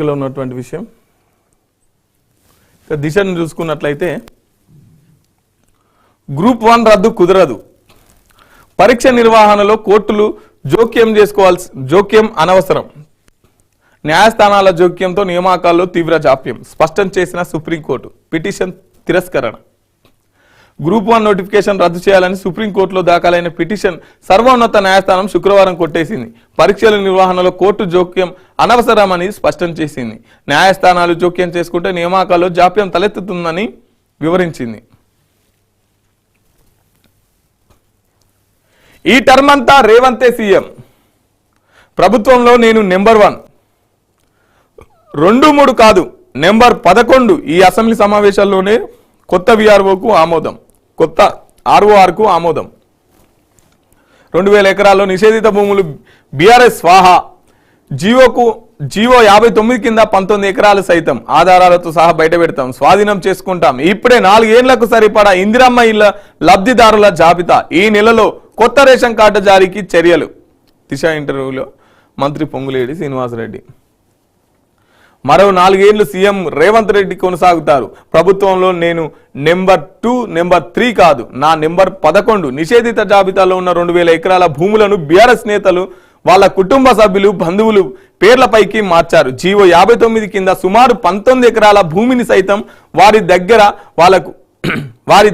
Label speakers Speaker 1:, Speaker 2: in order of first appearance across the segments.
Speaker 1: ఉన్నటువంటి విషయం దిశను చూసుకున్నట్లయితే గ్రూప్ 1 రద్దు కుదరదు. పరీక్ష నిర్వహణలో కోర్టులు జోక్యం అనవసరం. న్యాయస్థానాల జోక్యంతో నియామకాల్లో తీవ్ర జాప్యం స్పష్టం చేసిన సుప్రీంకోర్టు. పిటిషన్ తిరస్కరణ. గ్రూప్ 1 నోటిఫికేషన్ రద్దు చేయాలని సుప్రీంకోర్టులో దాఖలైన పిటిషన్ సర్వోన్నత న్యాయస్థానం శుక్రవారం కొట్టేసింది. పరీక్షల నిర్వహణలో కోర్టు జోక్యం అనవసరమని స్పష్టం చేసింది. న్యాయస్థానాలు జోక్యం చేసుకుంటే నియామకాల్లో జాప్యం తలెత్తుతుందని వివరించింది. ఈ టర్మ్ అంతా రేవంతే సీఎం. ప్రభుత్వంలో నేను నెంబర్ 1, 2, 3 కాదు, నెంబర్ 11. ఈ అసెంబ్లీ సమావేశాల్లోనే కొత్త విఆర్ఓకు ఆమోదం, కొత్త ఆర్ఓఆర్కు ఆమోదం. 2000 ఎకరాల్లో నిషేధిత భూములు బీఆర్ఎస్ స్వాహా. జీవో 59 కింద 19 ఎకరాలు సైతం ఆధారాలతో సహా బయట పెడతాం, స్వాధీనం చేసుకుంటాం. ఇప్పుడే 4 ఏళ్లకు సరిపడా ఇందిరమ్మ ఇళ్ల లబ్ధిదారుల జాబితా. ఈ నెలలో కొత్త రేషన్ కార్డు జారీకి చర్యలు. దిశ ఇంటర్వ్యూలో మంత్రి పొంగులేటి శ్రీనివాసరెడ్డి. మరో 4 ఏళ్లు సీఎం రేవంత్ రెడ్డి కొనసాగుతారు. ప్రభుత్వంలో నేను నెంబర్ 2, నెంబర్ 3 కాదు, నా నెంబర్ 11. నిషేధిత జాబితాలో ఉన్న 2000 ఎకరాల భూములను బీఆర్ఎస్ నేతలు వాళ్ళ కుటుంబ సభ్యులు బంధువులు పేర్లపైకి మార్చారు. జీవో 59 కింద సుమారు 19 ఎకరాల భూమిని సైతం వారి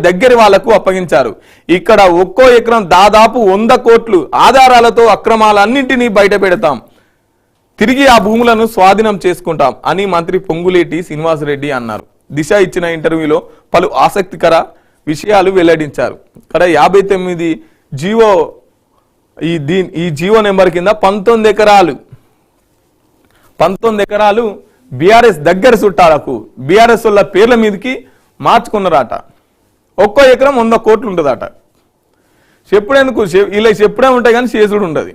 Speaker 1: దగ్గర వాళ్లకు అప్పగించారు. ఇక్కడ ఒక్కో ఎకరం దాదాపు 100 కోట్లు. ఆధారాలతో అక్రమాలన్నింటినీ బయట పెడతాం, తిరిగి ఆ భూములను స్వాధీనం చేసుకుంటాం అని మంత్రి పొంగులేటి శ్రీనివాసరెడ్డి అన్నారు. దిశ ఇచ్చిన ఇంటర్వ్యూలో పలు ఆసక్తికర విషయాలు వెల్లడించారు. ఇక్కడ 59 జీవో, ఈ జీవో నెంబర్ కింద 19 ఎకరాలు బీఆర్ఎస్ దగ్గర చుట్టాలకు బీఆర్ఎస్ వాళ్ళ పేర్ల మీదకి మార్చుకున్నారట. ఒక్కో ఎకరం 100 కోట్లు ఉంటుందట. చెప్పుడేందుకు, ఇలా చెప్పుడే ఉంటాయి కానీ చేసుడు ఉండదు.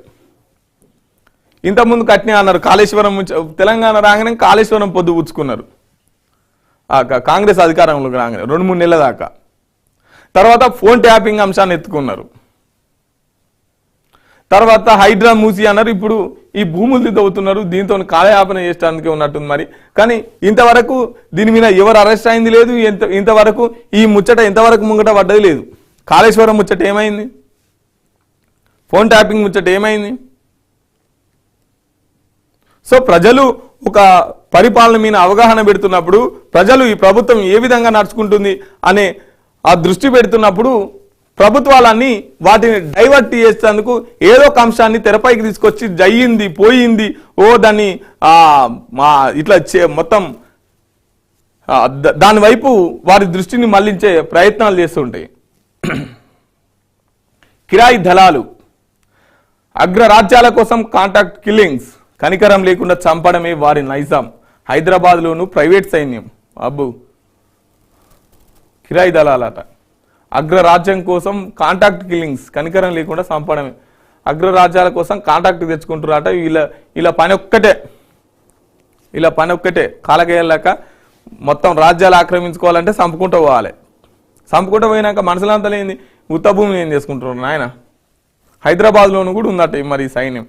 Speaker 1: ఇంతకుముందు కట్నే అన్నారు కాళేశ్వరం. తెలంగాణ రాగానే కాళేశ్వరం పొద్దు పుచ్చుకున్నారు. కాంగ్రెస్ అధికారంలోకి రాగానే 2-3 నెలల దాకా. తర్వాత ఫోన్ ట్యాపింగ్ అంశాన్ని ఎత్తుకున్నారు. తర్వాత హైడ్రా మూసి అన్నారు. ఇప్పుడు ఈ భూములు దిద్దవుతున్నారు. దీంతో కాలయాపన చేయడానికి ఉన్నట్టుంది మరి. కానీ ఇంతవరకు దీని మీద ఎవరు అరెస్ట్ అయింది లేదు. ఇంతవరకు ఈ ముచ్చట ఎంతవరకు ముంగట పడ్డది లేదు. కాళేశ్వరం ముచ్చట ఏమైంది? ఫోన్ ట్యాపింగ్ ముచ్చట ఏమైంది? సో ప్రజలు ఒక పరిపాలన మీద అవగాహన పెడుతున్నప్పుడు, ప్రజలు ఈ ప్రభుత్వం ఏ విధంగా నడుచుకుంటుంది అనే ఆ దృష్టి పెడుతున్నప్పుడు ప్రభుత్వాలన్నీ వాటిని డైవర్ట్ చేసేందుకు ఏదో ఒక అంశాన్ని తెరపైకి తీసుకొచ్చి జయ్యింది పోయింది దాన్ని ఇట్లా మొత్తం దాని వైపు వారి దృష్టిని మళ్లించే ప్రయత్నాలు చేస్తుంటాయి. కిరాయి దళాలు, అగ్రరాజ్యాల కోసం కాంట్రాక్ట్ కిల్లింగ్స్, కనికరం లేకుండా చంపడమే వారి నైజాం. హైదరాబాద్లోను ప్రైవేట్ సైన్యం కిరాయి దళాలట. అగ్రరాజ్యం కోసం కాంట్రాక్ట్ కిల్లింగ్స్, కనికరం లేకుండా చంపడమే. అగ్రరాజ్యాల కోసం కాంట్రాక్ట్ తెచ్చుకుంటారట. ఇలా పని ఒక్కటే కాలకేయలేక మొత్తం రాజ్యాలు ఆక్రమించుకోవాలంటే చంపుకుంటూ పోవాలి. చంపుకుంటూ పోయినాక మనసులంతా లేని ఉత్త భూమిని ఏం చేసుకుంటున్నారు నాయన. హైదరాబాద్లోను కూడా ఉందట మరి సైన్యం.